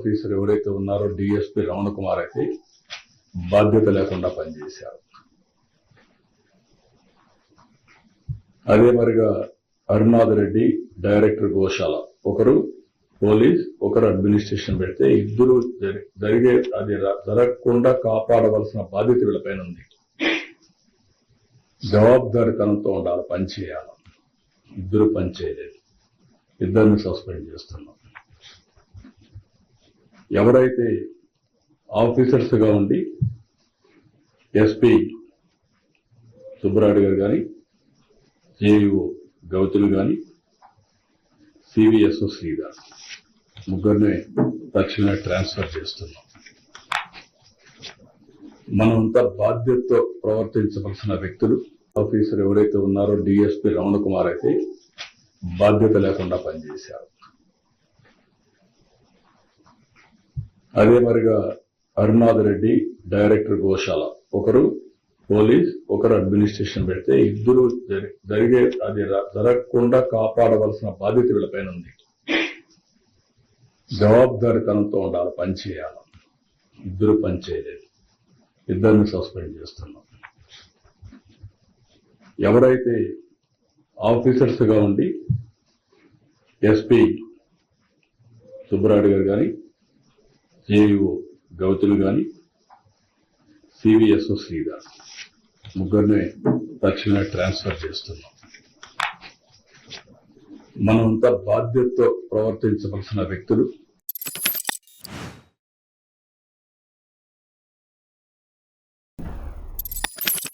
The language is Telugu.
ఆఫీసర్ ఎవరైతే ఉన్నారో డిఎస్పీ రమణ కుమార్ అయితే బాధ్యత లేకుండా పనిచేశారు. అదే మరిగా హరినాథ్ రెడ్డి డైరెక్టర్ గోశాల, ఒకరు పోలీస్, ఒకరు అడ్మినిస్ట్రేషన్ పెడితే ఇద్దరు అది జరగకుండా కాపాడవలసిన బాధ్యత వీళ్ళపైన ఉంది. జవాబుదారితనంతో ఉండాలి, పని చేయాలి. ఇద్దరు పని చేయలేదు, ఇద్దరిని సస్పెండ్ చేస్తున్నాం. ఎవరైతే ఆఫీసర్స్ గా ఉండి ఎస్పీ సుబ్బరాయుడు గారు కానీ, జేఈఓ గౌతులు కానీ, సివిఎస్ఓ శ్రీధర్ ముగ్గురిని తక్షణమే ట్రాన్స్ఫర్ చేస్తున్నాం. మనమంతా బాధ్యతతో ప్రవర్తించవలసిన వ్యక్తులు. ఆఫీసర్ ఎవరైతే ఉన్నారో డిఎస్పీ రమణ కుమార్ అయితే బాధ్యత లేకుండా పనిచేశారు. అదే మరిగా హరినాథ్ రెడ్డి డైరెక్టర్ గోశాల, ఒకరు పోలీస్, ఒకరు అడ్మినిస్ట్రేషన్ పెడితే ఇద్దరు అది జరగకుండా కాపాడవలసిన బాధ్యత వీళ్ళపైన ఉంది. జవాబుదారితనంతో ఉండాలి, పని చేయాలి. ఇద్దరు పని చేయలేదు, ఇద్దరిని సస్పెండ్ చేస్తున్నాం. ఎవరైతే ఆఫీసర్స్ గా ఉండి ఎస్పీ సుబ్బరాయుడు గారు కానీ, జేఈఓ గౌతులు కానీ, సివిఎస్ఓ శ్రీధర్ ముగ్గురిని తక్షణమే ట్రాన్స్ఫర్ చేస్తున్నాం. మనమంతా బాధ్యతతో ప్రవర్తించవలసిన వ్యక్తులు.